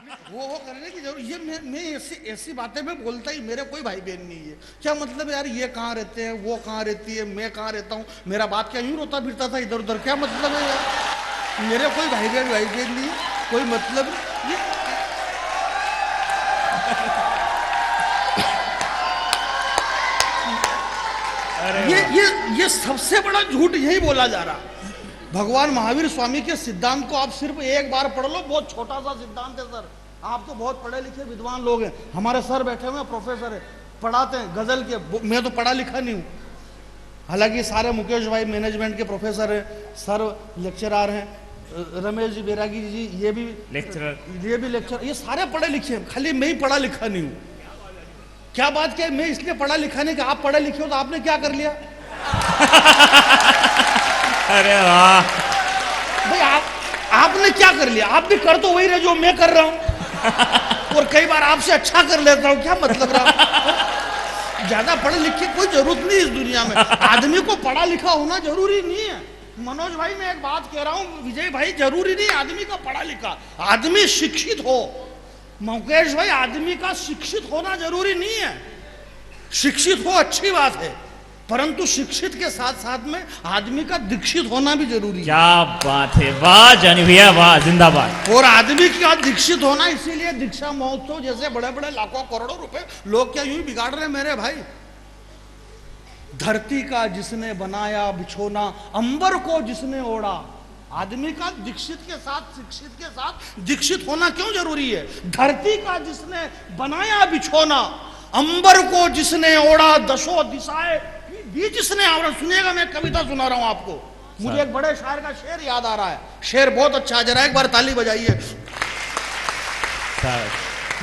वो करने की जरूरत, ये मैं ऐसी ऐसी बातें मैं बोलता ही, मेरे कोई भाई बहन नहीं है। क्या मतलब यार, ये कहाँ रहते हैं, वो कहाँ रहती है, मैं कहाँ रहता हूँ, मेरा बाप क्या यूं रोता फिरता था इधर उधर, क्या मतलब है यार। मेरे कोई भाई बहन नहीं है, कोई मतलब ये सबसे बड़ा झूठ यही बोला जा रहा। भगवान महावीर स्वामी के सिद्धांत को आप सिर्फ एक बार पढ़ लो, बहुत छोटा सा सिद्धांत है सर। आप तो बहुत पढ़े लिखे विद्वान लोग हैं, हमारे सर बैठे हुए हैं, प्रोफेसर है, पढ़ाते हैं गजल के, मैं तो पढ़ा लिखा नहीं हूँ। हालांकि सारे मुकेश भाई मैनेजमेंट के प्रोफेसर हैं, सर लेक्चरर हैं, रमेश जी बैरागी जी ये भी लेक्चर, ये सारे पढ़े लिखे हैं, खाली मैं ही पढ़ा लिखा नहीं हूँ। क्या बात क्या है, मैं इसलिए पढ़ा लिखा नहीं कि आप पढ़े लिखे हो, तो आपने क्या कर लिया? अरे वाह भाई, आपने क्या कर लिया? आप भी कर तो वही रहे जो मैं कर रहा हूं, और कई बार आपसे अच्छा कर लेता हूं, क्या मतलब रहा? ज्यादा पढ़े लिखे कोई जरूरत नहीं इस दुनिया में, आदमी को पढ़ा लिखा होना जरूरी नहीं है। मनोज भाई, मैं एक बात कह रहा हूं, विजय भाई, जरूरी नहीं आदमी का पढ़ा लिखा, आदमी शिक्षित हो। मुकेश भाई, आदमी का शिक्षित होना जरूरी नहीं है, शिक्षित हो अच्छी बात है, परंतु शिक्षित के साथ साथ में आदमी का दीक्षित होना भी जरूरी है। क्या बात है, वाह जानी भैया वाह, जिंदाबाद। और आदमी का दीक्षित होना, इसीलिए दीक्षा महोत्सव जैसे बड़े बड़े लाखों करोड़ों रुपए लोग क्या यूं ही बिगाड़ रहे मेरे भाई। धरती का जिसने बनाया बिछोना, अंबर को जिसने ओढ़ा। आदमी का दीक्षित के साथ शिक्षित के साथ दीक्षित होना क्यों जरूरी है? धरती का जिसने बनाया बिछोना, अंबर को जिसने ओढ़ा, दशो दिशाएं भी जिसने आवरण। सुनिएगा, मैं कविता सुना रहा हूं आपको, मुझे एक बड़े शायर का शेर याद आ रहा है, शेर बहुत अच्छा, जरा एक बार ताली बजाइए।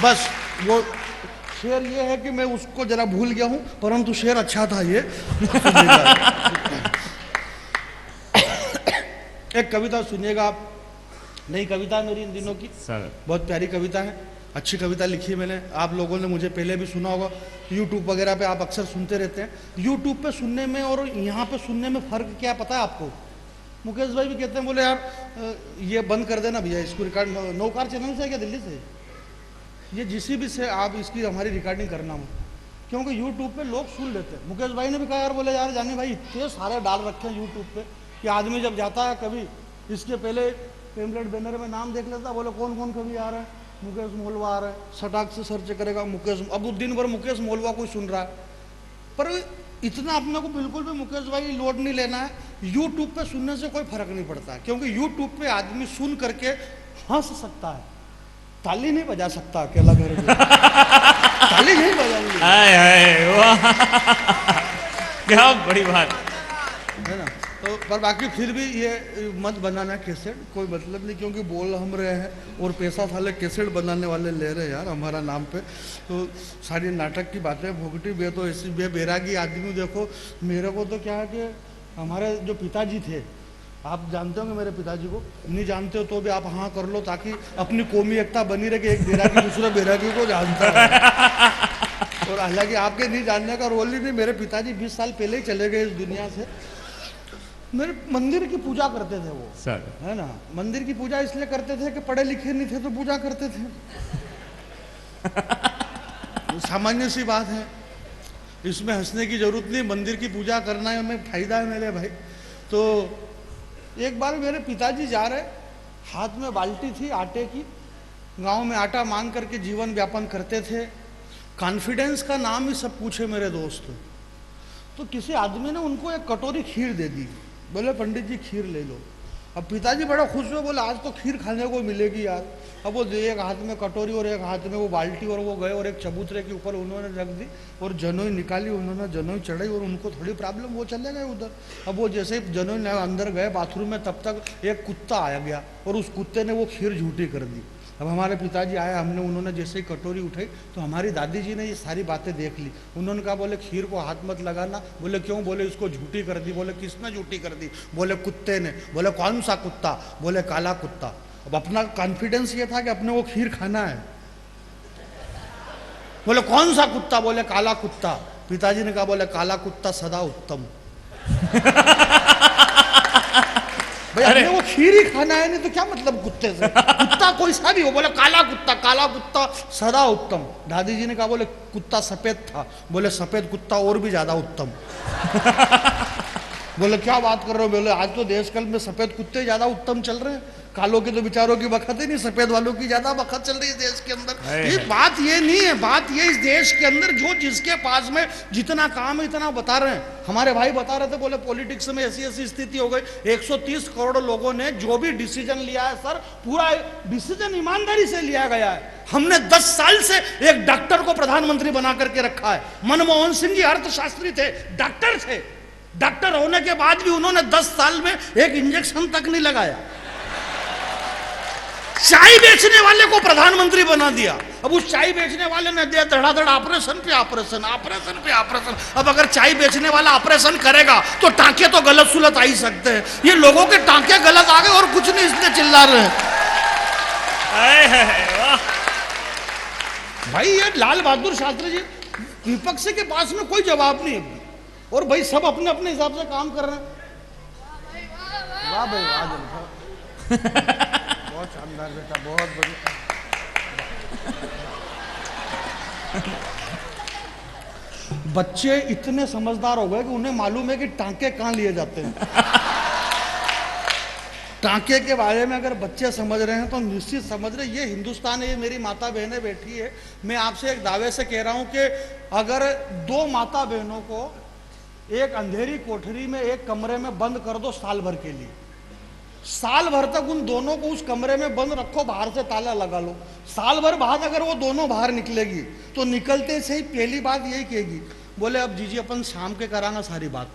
बस वो शेर ये है कि मैं उसको जरा भूल गया हूं, परंतु शेर अच्छा था ये। एक कविता सुनिएगा आप, नई कविता मेरी इन दिनों की, बहुत प्यारी कविता है, अच्छी कविता लिखी मैंने। आप लोगों ने मुझे पहले भी सुना होगा, यूट्यूब वगैरह पे आप अक्सर सुनते रहते हैं। यूट्यूब पे सुनने में और यहाँ पे सुनने में फ़र्क क्या पता है आपको? मुकेश भाई भी कहते हैं, बोले यार ये बंद कर देना भैया, इसको रिकॉर्ड, नौकार चैनल से है क्या, दिल्ली से? ये जीसीबी से आप इसकी हमारी रिकॉर्डिंग करना हो, क्योंकि यूट्यूब पे लोग सुन लेते हैं। मुकेश भाई ने भी कहा यार, बोले यार जानी भाई, इतने सारे डाल रखे हैं यूट्यूब पे कि आदमी जब जाता है कभी, इसके पहले पेम्पलेट बैनर में नाम देख लेता, बोले कौन कौन कभी आ रहा है, मुकेश मोलवा आ रहा है, सटाक से सर्च करेगा मुकेश, अब दिन भर मुकेश मोलवा कोई सुन रहा है। पर इतना अपने को बिल्कुल भी मुकेश भाई लोड नहीं लेना है, यूट्यूब पे सुनने से कोई फर्क नहीं पड़ता है, क्योंकि यूट्यूब पे आदमी सुन करके हंस सकता है, ताली नहीं बजा सकता अकेला घर में। ताली नहीं बजाएंगे, क्या बड़ी बात है ना। तो पर बाकी फिर भी ये मत बनाना कैसेट, कोई मतलब नहीं, क्योंकि बोल हम रहे हैं और पैसा साले कैसेट बनाने वाले ले रहे हैं यार हमारा नाम पे। तो सारी नाटक की बातें भोगटी बे, तो ऐसी बेरागी आदमी। देखो मेरे को तो क्या है कि हमारे जो पिताजी थे, आप जानते होंगे मेरे पिताजी को, नहीं जानते हो तो भी आप हाँ कर लो, ताकि अपनी कौमी एकता बनी रहे कि एक बैरागी दूसरे बैरागी को जानता है। और हालांकि आपके नहीं जानने का रोल ही नहीं, मेरे पिताजी 20 साल पहले ही चले गए इस दुनिया से। मेरे मंदिर की पूजा करते थे वो सर, है ना। मंदिर की पूजा इसलिए करते थे कि पढ़े लिखे नहीं थे तो पूजा करते थे। सामान्य सी बात है, इसमें हंसने की जरूरत नहीं, मंदिर की पूजा करना है में फायदा है मेरे भाई। तो एक बार मेरे पिताजी जा रहे, हाथ में बाल्टी थी आटे की, गांव में आटा मांग करके जीवन व्यापन करते थे। कॉन्फिडेंस का नाम ही सब पूछे मेरे दोस्त। तो किसी आदमी ने उनको एक कटोरी खीर दे दी, बोले पंडित जी खीर ले लो। अब पिताजी बड़ा खुश हुए, बोले आज तो खीर खाने को मिलेगी यार। अब वो एक हाथ में कटोरी और एक हाथ में वो बाल्टी, और वो गए और एक चबूतरे के ऊपर उन्होंने रख दी और जनोई निकाली, उन्होंने जनोई चढ़ाई और उनको थोड़ी प्रॉब्लम, वो चले गए उधर। अब वो जैसे ही जनोई अंदर गए बाथरूम में, तब तक एक कुत्ता आया गया और उस कुत्ते ने वो खीर झूठी कर दी। अब हमारे पिताजी आए, उन्होंने जैसे ही कटोरी उठाई तो हमारी दादी जी ने ये सारी बातें देख ली। उन्होंने कहा, बोले खीर को हाथ मत लगाना। बोले क्यों? बोले इसको झूठी कर दी। बोले किसने झूठी कर दी? बोले कुत्ते ने। बोले कौन सा कुत्ता? बोले काला कुत्ता। अब अपना कॉन्फिडेंस ये था कि अपने वो खीर खाना है। बोले कौन सा कुत्ता? बोले काला कुत्ता। पिताजी ने कहा, बोले काला कुत्ता सदा उत्तम। भाई हमने वो खीर ही खाना है, नहीं तो क्या मतलब कुत्ते से। कुत्ता कोई सा भी हो, बोले काला कुत्ता सदा उत्तम। दादी जी ने कहा बोले कुत्ता सफेद था, बोले सफेद कुत्ता और भी ज्यादा उत्तम। बोले क्या बात कर रहे हो, बोले आज तो देश काल में सफेद कुत्ते ज्यादा उत्तम चल रहे हैं, कालों के तो बेचारों की बखत ही नहीं, सफेद वालों की ज्यादा बखत चल रही है देश के अंदर। ये बात ये नहीं है, बात ये इस देश के अंदर जो जिसके पास में जितना काम है इतना बता रहे हैं। हमारे भाई बता रहे थे, बोले पॉलिटिक्स में ऐसी ऐसी स्थिति हो गई, 130 करोड़ लोगों ने जो भी डिसीजन लिया है सर, पूरा डिसीजन ईमानदारी से लिया गया है। हमने 10 साल से एक डॉक्टर को प्रधानमंत्री बना करके रखा है। मनमोहन सिंह जी अर्थशास्त्री थे, डॉक्टर थे, डॉक्टर होने के बाद भी उन्होंने 10 साल में एक इंजेक्शन तक नहीं लगाया। चाय बेचने वाले को प्रधानमंत्री बना दिया। अब उस चाय बेचने वाले ने दिया धड़ाधड़ ऑपरेशन पे ऑपरेशन, ऑपरेशन पे ऑपरेशन। अब अगर चाय बेचने वाला ऑपरेशन करेगा तो टांके तो गलत सुलत आ ही सकते हैं। ये लोगों के टांके गलत आ गए और कुछ नहीं, इसलिए चिल्ला रहे हैं। भाई ये लाल बहादुर शास्त्री जी, विपक्ष के पास में कोई जवाब नहीं है और भाई सब अपने अपने हिसाब से काम कर रहे हैं। वाह भाई वाह, बहुत शानदार बेटा, बहुत बढ़िया। बच्चे इतने समझदार हो गए कि उन्हें मालूम है कि टांके कहां लिए जाते हैं। टांके के बारे में अगर बच्चे समझ रहे हैं तो निश्चित समझ रहे। ये हिंदुस्तान है, ये मेरी माता बहनें बैठी है। मैं आपसे एक दावे से कह रहा हूं कि अगर 2 माता बहनों को एक अंधेरी कोठरी में एक कमरे में बंद कर दो साल भर के लिए, साल भर तक उन दोनों को उस कमरे में बंद रखो, बाहर से ताला लगा लो, साल भर बाद अगर वो दोनों बाहर निकलेगी तो निकलते से ही पहली बात यही कहेगी, बोले अब जीजी अपन शाम के कराना सारी बात।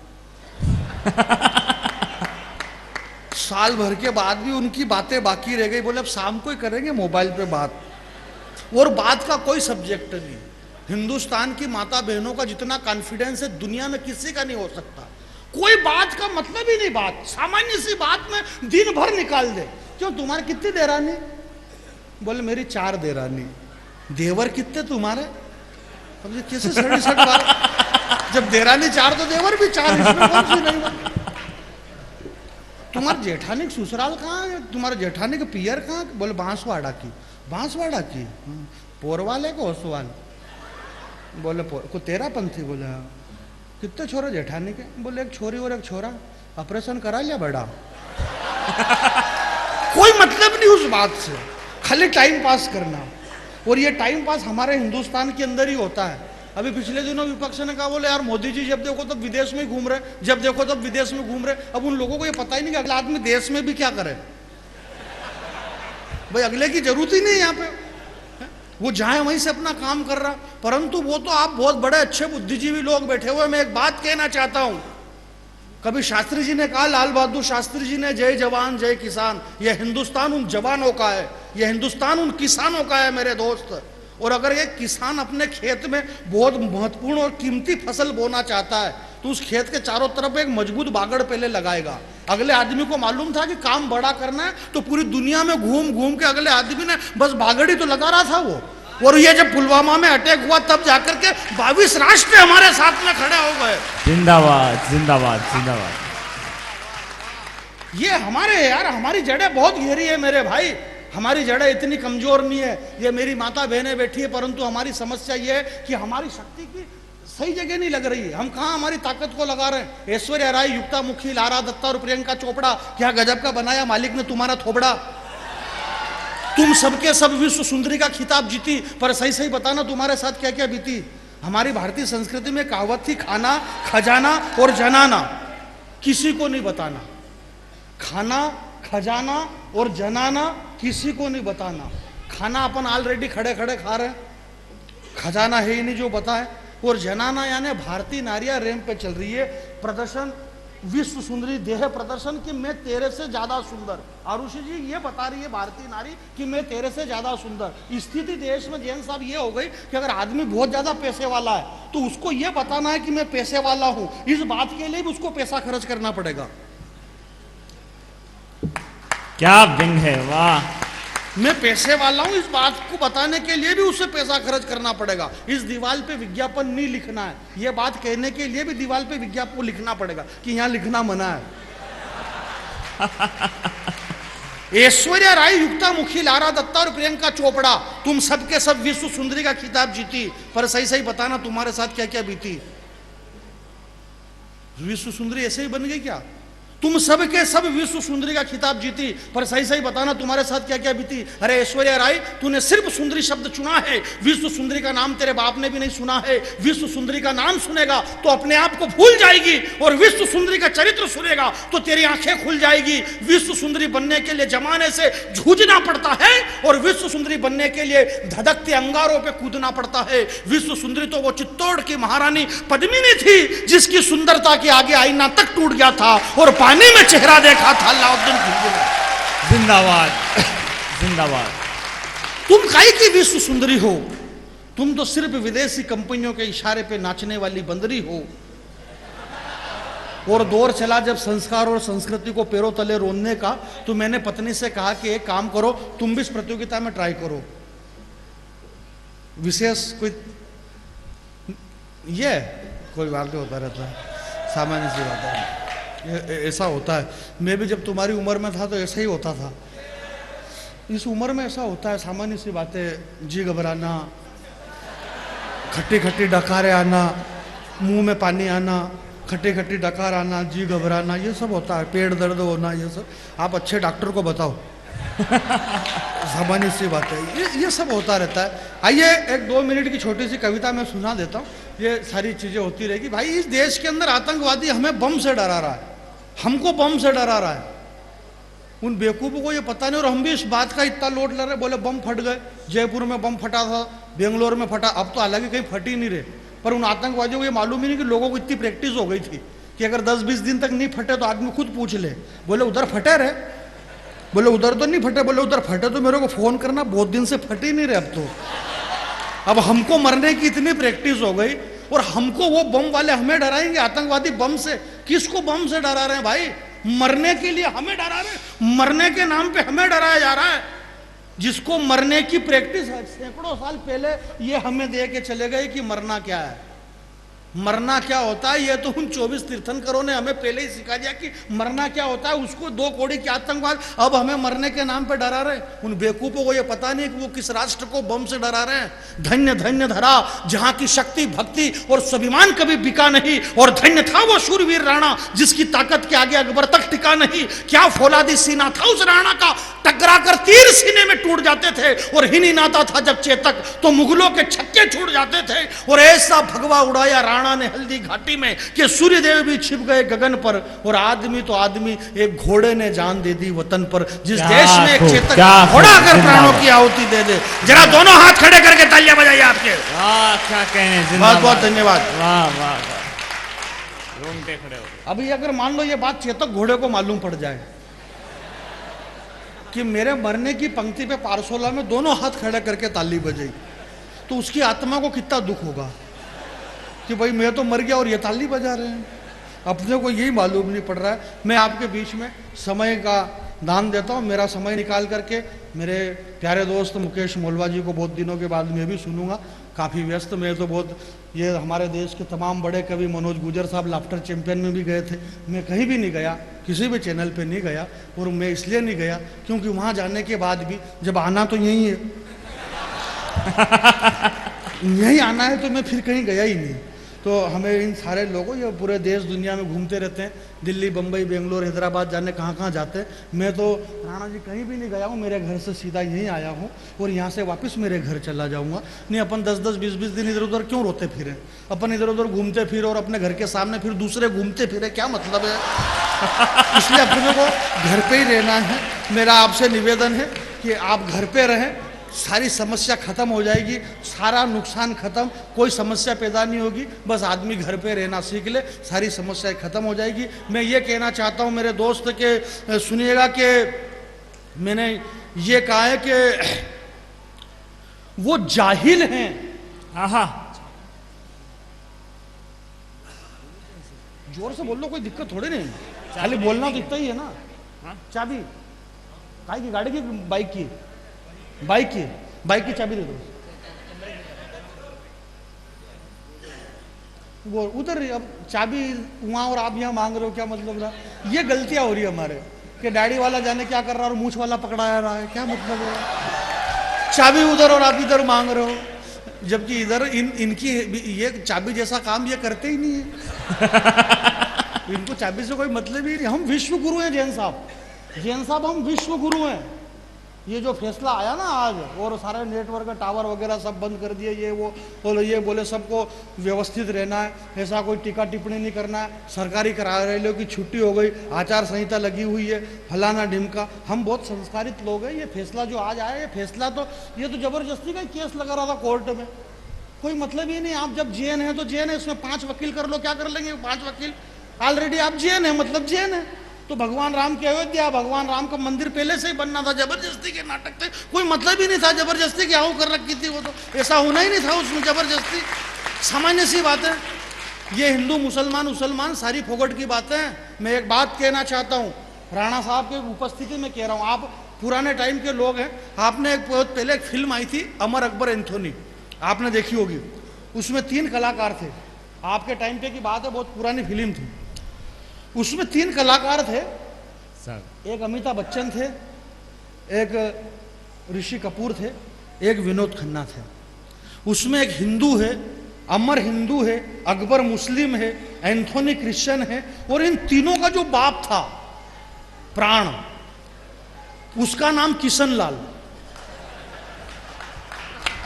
साल भर के बाद भी उनकी बातें बाकी रह गई, बोले अब शाम को ही करेंगे मोबाइल पे बात, और बात का कोई सब्जेक्ट नहीं। हिंदुस्तान की माता बहनों का जितना कॉन्फिडेंस है दुनिया में किसी का नहीं हो सकता। कोई बात का मतलब ही नहीं, बात सामान्य सी बात में दिन भर निकाल दे। क्यों तुम्हारे कितनी देरानी, बोले मेरी 4 देरानी। देवर कितने तुम्हारे, अब कैसे 67 बार, जब देरानी 4 तो देवर भी 4, इसमें कौन सी नहीं बात। तुम्हारे जेठानी ससुराल कहाँ है, तुम्हारे जेठानी का पियर कहाँ, बोले बांसवाड़ा की। बांसवाड़ा की, पोरवाल है को ओसवाल, बोले को तेरा पंथी, बोले हाँ। कितने छोरे जेठानी के, बोले एक छोरी और एक छोरा, ऑपरेशन करा लिया बड़ा। कोई मतलब नहीं उस बात से, खाली टाइम पास करना। और ये टाइम पास हमारे हिंदुस्तान के अंदर ही होता है। अभी पिछले दिनों विपक्ष ने कहा बोले यार मोदी जी जब देखो तब विदेश में घूम रहे, जब देखो तब विदेश में घूम रहे। अब उन लोगों को ये पता ही नहीं कि अगला आदमी देश में भी क्या करे। भाई अगले की जरूरत ही नहीं यहाँ पे, वो जहां वहीं से अपना काम कर रहा। परंतु वो तो आप बहुत बड़े अच्छे बुद्धिजीवी लोग बैठे हुए। मैं एक बात कहना चाहता हूं, कभी शास्त्री जी ने कहा, लाल बहादुर शास्त्री जी ने, जय जवान जय किसान। यह हिंदुस्तान उन जवानों का है, यह हिंदुस्तान उन किसानों का है मेरे दोस्त। और अगर एक किसान अपने खेत में बहुत महत्वपूर्ण और कीमती फसल बोना चाहता है तो उस खेत के चारों तरफ एक मजबूत बागड़ पहले लगाएगा। अगले आदमी को मालूम था कि काम बड़ा करना है तो पूरी दुनिया में घूम घूम के अगले आदमी ने बस बागड़ ही तो लगा रहा था वो। और ये जब पुलवामा में अटैक हुआ तब जाकर के 22 राष्ट्र हमारे साथ में खड़े हो गए। जिंदाबाद जिंदाबाद जिंदाबाद। ये हमारे यार, हमारी जड़ें बहुत गहरी है मेरे भाई, हमारी जड़ें इतनी कमजोर नहीं है। ये मेरी माता बहनें बैठी है, परंतु हमारी समस्या ये है कि हमारी शक्ति की सही जगह नहीं लग रही है। हम कहाँ हमारी ताकत को लगा रहे हैं। ऐश्वर्या राय, युक्ता मुखी, लारा दत्ता और प्रियंका चोपड़ा, क्या गजब का बनाया मालिक ने तुम्हारा थोबड़ा। तुम सबके सब विश्व सुंदरी का खिताब जीती, पर सही सही बताना तुम्हारे साथ क्या क्या बीती। हमारी भारतीय संस्कृति में कहावत थी, खाना खजाना और जनाना किसी को नहीं बताना। खाना खजाना और जनाना किसी को नहीं बताना। खाना अपन ऑलरेडी खड़े खड़े खा रहे हैं, खजाना है ही नहीं जो बताए। और जनाना यानी भारतीय नारियां रैंप पे चल रही है, प्रदर्शन विश्व सुंदरी देह प्रदर्शन कि मैं तेरे से ज्यादा सुंदर। आरुषि जी ये बता रही है भारतीय नारी कि मैं तेरे से ज्यादा सुंदर। स्थिति देश में जैन साहब ये हो गई कि अगर आदमी बहुत ज्यादा पैसे वाला है तो उसको ये बताना है कि मैं पैसे वाला हूं। इस बात के लिए भी उसको पैसा खर्च करना पड़ेगा। क्या व्यंग है, वाह। मैं पैसे वाला हूं इस बात को बताने के लिए भी उससे पैसा खर्च करना पड़ेगा। इस दीवार पे विज्ञापन नहीं लिखना है, यह बात कहने के लिए भी दीवार पे विज्ञापन लिखना पड़ेगा कि यहां लिखना मना है। ऐश्वर्या राय, युक्ता मुखी, लारा दत्ता और प्रियंका चोपड़ा, तुम सबके सब विश्व सुंदरी का खिताब जीती, पर सही सही बताना तुम्हारे साथ क्या क्या बीती। विश्व सुंदरी ऐसे ही बन गई क्या? तुम सब के सब विश्व सुंदरी का खिताब जीती, पर सही सही बताना तुम्हारे साथ क्या क्या बीती। अरे ऐश्वर्या राय, तूने सिर्फ सुंदरी शब्द चुना है, विश्व सुंदरी का नाम तेरे बाप ने भी नहीं सुना है। विश्व सुंदरी का नाम सुनेगा तो अपने आप को भूल जाएगी, और विश्व सुंदरी का चरित्र सुनेगा तो तेरी आंखें खुल जाएगी। विश्व सुंदरी बनने के लिए जमाने से जूझना पड़ता है, और विश्व सुंदरी बनने के लिए धधकते अंगारों पे कूदना पड़ता है। विश्व सुंदरी तो वो चित्तौड़ की महारानी पद्मिनी थी, जिसकी सुंदरता के आगे आईना तक टूट गया था और पानी में चेहरा देखा था अलाउद्दीन खिलजी। जिंदाबाद जिंदाबाद। तुम काहे की विश्व सुंदरी हो? तुम तो सिर्फ विदेशी कंपनियों के इशारे पे नाचने वाली बंदरी हो। और दौर चला जब संस्कार और संस्कृति को पैरों तले रोनने का, तो मैंने पत्नी से कहा कि एक काम करो, तुम भी इस प्रतियोगिता में ट्राई करो। विशेष कोई ये कोई बात नहीं, होता रहता है, सामान्य सी बात है, ऐसा होता है। मैं भी जब तुम्हारी उम्र में था तो ऐसा ही होता था। इस उम्र में ऐसा होता है, सामान्य सी बातें, जी घबराना, खट्टी खट्टी डकारें आना, मुंह में पानी आना, खट्टी खट्टी डकार आना, जी घबराना, ये सब होता है, पेट दर्द होना, ये सब आप अच्छे डॉक्टर को बताओ। सामान्य सी बात है, ये सब होता रहता है। आइए एक 2 मिनट की छोटी सी कविता मैं सुना देता हूँ, ये सारी चीज़ें होती रहेगी। भाई इस देश के अंदर आतंकवादी हमें बम से डरा रहा है, हमको बम से डरा रहा है। उन बेवकूफ़ों को ये पता नहीं, और हम भी इस बात का इतना लोड ले रहे, बोले बम फट गए, जयपुर में बम फटा था, बेंगलोर में फटा, अब तो हालांकि कहीं फट ही नहीं रहे। पर उन आतंकवादियों को ये मालूम ही नहीं कि लोगों को इतनी प्रैक्टिस हो गई थी कि अगर 10-20 दिन तक नहीं फटे तो आदमी खुद पूछ ले, बोले उधर फटे रहे, बोले उधर तो नहीं फटे, बोले उधर फटे तो मेरे को फ़ोन करना, बहुत दिन से फटे ही नहीं रहे अब तो। अब हमको मरने की इतनी प्रैक्टिस हो गई, और हमको वो बम वाले हमें डराएंगे, आतंकवादी बम से। किसको बम से डरा रहे हैं भाई? मरने के लिए हमें डरा रहे हैं, मरने के नाम पे हमें डराया जा रहा है। जिसको मरने की प्रैक्टिस है, सैकड़ों साल पहले ये हमें दे के चले गए कि मरना क्या है, मरना क्या होता है। ये तो उन 24 तीर्थंकरों ने हमें पहले ही सिखा दिया कि मरना क्या होता है। उसको 2 कौड़ी के आतंकवाद अब हमें मरने के नाम पे डरा रहे हैं। उन बेवकूफों को ये पता नहीं कि वो किस राष्ट्र को बम से डरा रहे हैं। धन्य धन्य धरा जहां की शक्ति भक्ति और स्वाभिमान कभी बिका नहीं, और धन्य था वो शूरवीर राणा जिसकी ताकत के आगे अकबर तक टिका नहीं। क्या फौलादी सीना था उस राणा का, टकरा कर तीर सीने में टूट जाते थे, और हिनी नाता था जब चेतक तो मुगलों के छक्के छूट जाते थे। और ऐसा भगवा उड़ाया राणा ने हल्दी घाटी में कि सूर्यदेव भी छिप गए गगन पर, और आदमी तो आदमी, एक घोड़े ने जान दे दी वतन पर। जिस देश में एक चेतक घोड़ा अगर प्राणों की आहुति दे दे, जरा दोनों हाथ खड़े करके तालियां बजाइए आपके। क्या कहें, बहुत बहुत धन्यवाद। वाह वाह, रोंगटे खड़े हो गए। अभी अगर मान लो ये बात चेतक घोड़े को मालूम पड़ जाए कि मेरे मरने की पंक्ति पे पारसोला में दोनों हाथ खड़े करके ताली बजाई, तो उसकी आत्मा को कितना दुख होगा कि भाई मैं तो मर गया और ये ताली बजा रहे हैं। अपने को यही मालूम नहीं पड़ रहा है। मैं आपके बीच में समय का दान देता हूँ, मेरा समय निकाल करके मेरे प्यारे दोस्त मुकेश मोलवा जी को बहुत दिनों के बाद मैं भी सुनूंगा, काफ़ी व्यस्त। मैं तो बहुत, ये हमारे देश के तमाम बड़े कवि मनोज गुजर साहब लाफ्टर चैंपियन में भी गए थे, मैं कहीं भी नहीं गया, किसी भी चैनल पे नहीं गया। और मैं इसलिए नहीं गया क्योंकि वहाँ जाने के बाद भी जब आना तो यहीं है यहीं आना है, तो मैं फिर कहीं गया ही नहीं। तो हमें इन सारे लोगों, ये पूरे देश दुनिया में घूमते रहते हैं, दिल्ली बम्बई बेंगलोर हैदराबाद जाने कहाँ कहाँ जाते हैं। मैं तो राणा जी कहीं भी नहीं गया हूँ, मेरे घर से सीधा यहीं आया हूँ, और यहाँ से वापस मेरे घर चला जाऊँगा। नहीं अपन 10-10 20-20 दिन इधर उधर क्यों रोते फिरें, अपन इधर उधर घूमते फिरे और अपने घर के सामने फिर दूसरे घूमते फिरे, क्या मतलब है। इसलिए अपने को घर पे ही रहना है। मेरा आपसे निवेदन है कि आप घर पे रहें, सारी समस्या खत्म हो जाएगी, सारा नुकसान खत्म, कोई समस्या पैदा नहीं होगी। बस आदमी घर पे रहना सीख ले, सारी समस्याएं खत्म हो जाएगी। मैं ये कहना चाहता हूँ मेरे दोस्त के, सुनिएगा कि मैंने ये कहा है कि वो जाहिल हैं। जोर से बोल लो, कोई दिक्कत थोड़ी नहीं, खाली बोलना तो इतना ही है ना। चाबी काय की, गाड़ी की, बाइक की, बाइक की, बाइक की चाबी दे दो। वो उधर, अब चाबी वहां और आप यहाँ मांग रहे हो, क्या मतलब रहा। ये गलतियां हो रही है हमारे, कि डैडी वाला जाने क्या कर रहा है और मूछ वाला पकड़ाया रहा है, क्या मतलब है? चाबी उधर और आप इधर मांग रहे हो, जबकि इधर इनकी ये चाबी जैसा काम ये करते ही नहीं है। इनको चाबी से कोई मतलब ही नहीं। हम विश्व गुरु हैं जैन साहब, जैन साहब हम विश्व गुरु हैं। ये जो फैसला आया ना आज, और सारे नेटवर्क टावर वगैरह सब बंद कर दिए, ये वो बोले, ये बोले सबको व्यवस्थित रहना है, ऐसा कोई टीका टिप्पणी नहीं करना है, सरकारी कार्यालयों की छुट्टी हो गई, आचार संहिता लगी हुई है, फलाना ढिमका। हम बहुत संस्कारित लोग हैं। ये फैसला जो आज आया, ये फैसला तो ये तो जबरदस्ती का केस लगा रहा था कोर्ट में, कोई मतलब ही नहीं। आप जब जेन है तो जेन है, इसमें 5 वकील कर लो, क्या कर लेंगे 5 वकील? ऑलरेडी आप जेन है, मतलब जेन है। तो भगवान राम की अयोध्या, भगवान राम का मंदिर पहले से ही बनना था, जबरदस्ती के नाटक थे, कोई मतलब ही नहीं था। जबरदस्ती की आहू कर रखी थी वो, तो ऐसा होना ही नहीं था उसमें, जबरदस्ती। सामान्य सी बात है। ये हिंदू मुसलमान सारी फोगट की बातें हैं। मैं एक बात कहना चाहता हूँ, राणा साहब की उपस्थिति में कह रहा हूँ, आप पुराने टाइम के लोग हैं। आपने एक बहुत पहले एक फिल्म आई थी अमर अकबर एंथोनी, आपने देखी होगी। उसमें 3 कलाकार थे, आपके टाइम पे की बात है, बहुत पुरानी फिल्म थी। उसमें 3 कलाकार थे, एक अमिताभ बच्चन थे, एक ऋषि कपूर थे, एक विनोद खन्ना थे। उसमें एक हिंदू है, अमर हिंदू है, अकबर मुस्लिम है, एंथोनी क्रिश्चियन है, और इन तीनों का जो बाप था प्राण, उसका नाम किशन लाल।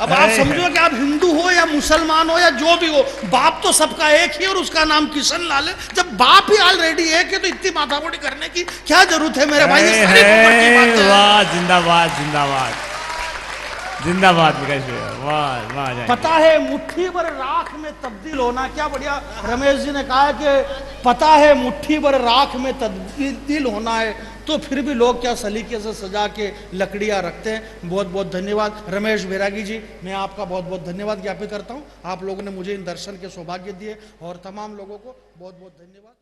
अब आप समझो कि आप हिंदू हो या मुसलमान हो या जो भी हो, बाप तो सबका एक ही और उसका नाम किशन लाल है। जब बाप ही ऑलरेडी एक है तो इतनी माथामोटी करने की क्या जरूरत है मेरे भाई? वाह, जिंदाबाद जिंदाबाद जिंदाबाद विकास भैया, वाह वाह। पता है मुट्ठी भर राख में तब्दील होना, क्या बढ़िया रमेश जी ने कहा कि पता है मुट्ठी भर राख में तब्दील होना है, तो फिर भी लोग क्या सलीके से सजा के लकड़ियां रखते हैं। बहुत बहुत धन्यवाद रमेश बैरागी जी, मैं आपका बहुत बहुत धन्यवाद ज्ञापित करता हूं। आप लोगों ने मुझे इन दर्शन के सौभाग्य दिए, और तमाम लोगों को बहुत बहुत धन्यवाद।